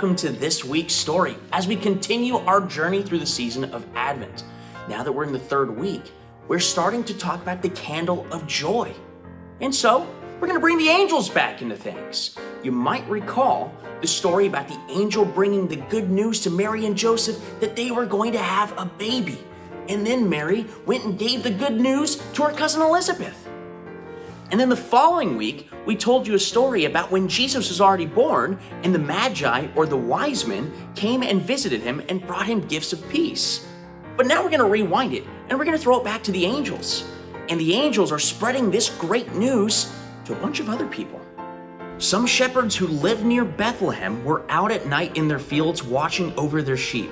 welcome to this week's story as we continue our journey through the season of Advent. Now that we're in the third week, we're starting to talk about the candle of joy. And so, we're going to bring the angels back into things. You might recall the story about the angel bringing the good news to Mary and Joseph that they were going to have a baby. And then Mary went and gave the good news to her cousin Elizabeth. And then the following week, we told you a story about when Jesus was already born and the Magi, or the wise men, came and visited him and brought him gifts of peace. But now we're going to rewind it and we're going to throw it back to the angels. And the angels are spreading this great news to a bunch of other people. Some shepherds who lived near Bethlehem were out at night in their fields watching over their sheep.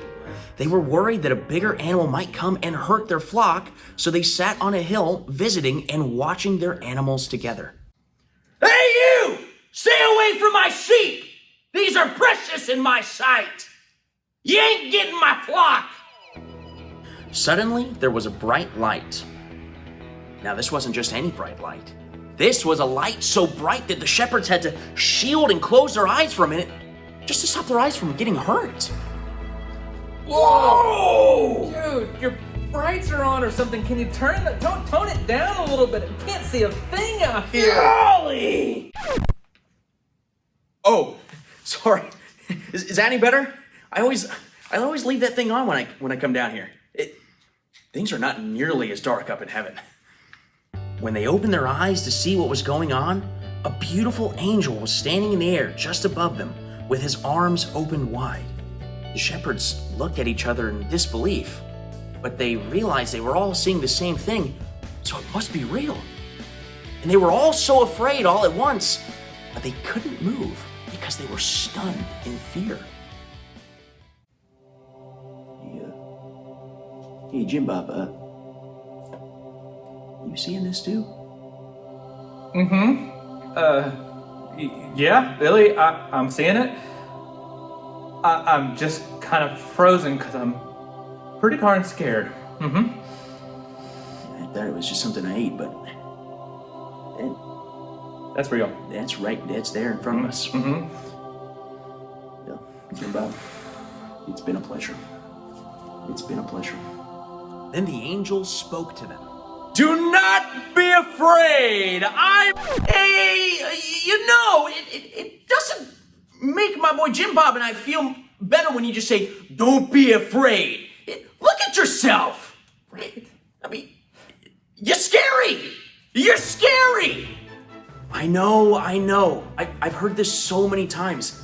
They were worried that a bigger animal might come and hurt their flock, so they sat on a hill visiting and watching their animals together. Hey you! Stay away from my sheep! These are precious in my sight! You ain't getting my flock! Suddenly, there was a bright light. Now, this wasn't just any bright light. This was a light so bright that the shepherds had to shield and close their eyes for a minute just to stop their eyes from getting hurt. Whoa! Dude, your brights are on or something. Can you tone it down a little bit? I can't see a thing out here. Golly! Oh, sorry. Is that any better? I always leave that thing on when I come down here. Things are not nearly as dark up in heaven. When they opened their eyes to see what was going on, a beautiful angel was standing in the air just above them with his arms open wide. The shepherds looked at each other in disbelief, but they realized they were all seeing the same thing, so it must be real. And they were all so afraid all at once, but they couldn't move because they were stunned in fear. Hey, Jim Bob, you seeing this too? Yeah, Billy, I'm seeing it. I'm just kind of frozen because I'm pretty darn scared. I thought it was just something I ate, but That's real. that's right. That's there in front of us. Well, Jim Bob, it's been a pleasure. It's been a pleasure. Then the angel spoke to them. Do not be afraid! It doesn't make my boy Jim Bob and I feel better when you just say, don't be afraid. Look at yourself. I mean, you're scary. You're scary. I know. I've heard this so many times.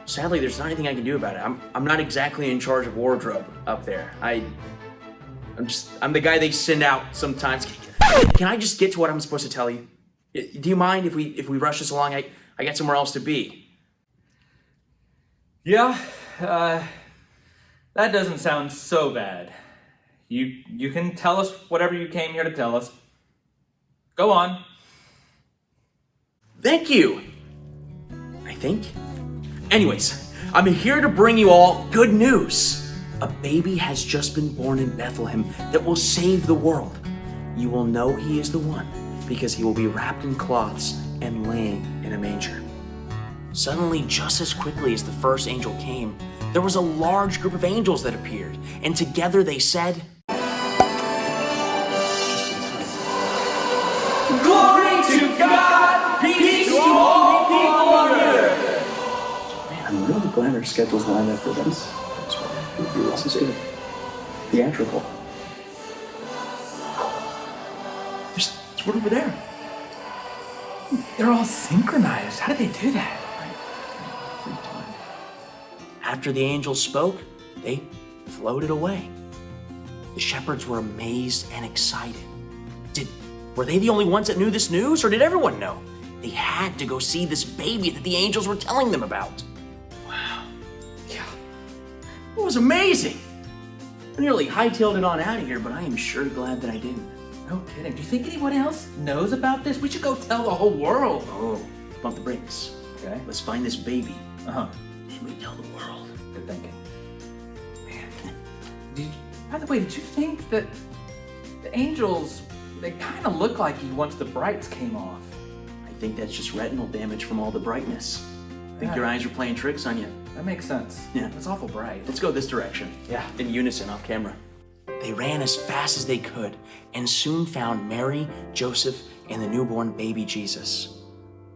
Sadly, there's not anything I can do about it. I'm not exactly in charge of wardrobe up there. I'm the guy they send out sometimes. Can I just get to what I'm supposed to tell you? Do you mind if we rush this along? I got somewhere else to be. Yeah, that doesn't sound so bad. You can tell us whatever you came here to tell us. Go on. Thank you. I think. Anyways, I'm here to bring you all good news. A baby has just been born in Bethlehem that will save the world. You will know he is the one because he will be wrapped in cloths and laying in a manger. Suddenly, just as quickly as the first angel came, there was a large group of angels that appeared, and together they said, Glory to God! Peace to all people on earth! Man, I'm really glad our schedules lined up for this. This is good. Theatrical. There's one over there. They're all synchronized. How did they do that? After the angels spoke, they floated away. The shepherds were amazed and excited. Were they the only ones that knew this news, or did everyone know? They had to go see this baby that the angels were telling them about. Wow. Yeah. It was amazing. I nearly hightailed it on out of here, but I am sure glad that I didn't. No kidding. Do you think anyone else knows about this? We should go tell the whole world. Oh, pump the brakes. Okay. Let's find this baby. And we tell the world. Good thinking. Man. By the way, did you think that the angels, they kind of look like you once the brights came off? I think that's just retinal damage from all the brightness. Think your eyes are playing tricks on you. That makes sense. Yeah. It's awful bright. Let's go this direction. Yeah. In unison, off camera. They ran as fast as they could and soon found Mary, Joseph, and the newborn baby Jesus.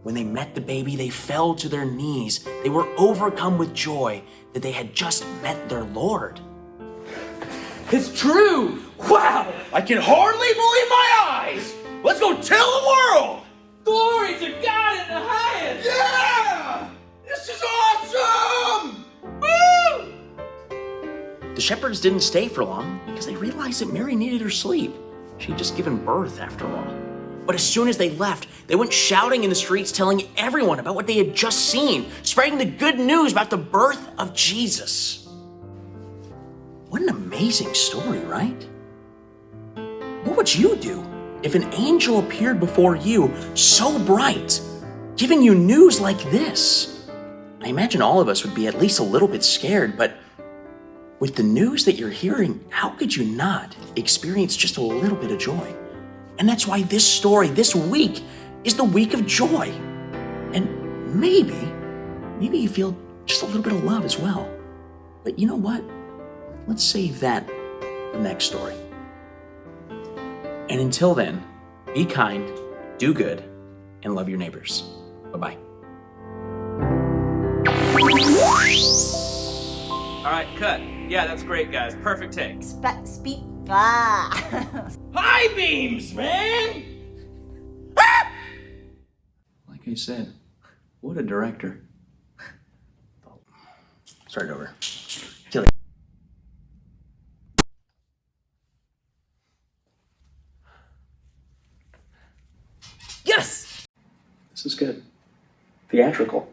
When they met the baby, they fell to their knees. They were overcome with joy that they had just met their Lord. It's true! Wow! I can hardly believe my eyes! Let's go tell the world! Glory to God in the highest! Yeah! This is awesome! Woo! The shepherds didn't stay for long because they realized that Mary needed her sleep. She'd just given birth after all. But as soon as they left, they went shouting in the streets, telling everyone about what they had just seen, spreading the good news about the birth of Jesus. What an amazing story, right? What would you do if an angel appeared before you so bright, giving you news like this? I imagine all of us would be at least a little bit scared, but with the news that you're hearing, how could you not experience just a little bit of joy? And that's why this story, this week, is the week of joy. And maybe you feel just a little bit of love as well. But you know what? Let's save that for the next story. And until then, be kind, do good, and love your neighbors. Bye-bye. All right, cut. Yeah, that's great, guys. Perfect take. High beams, man! Like I said, what a director. Start over. Kill it. Yes! This is good. Theatrical.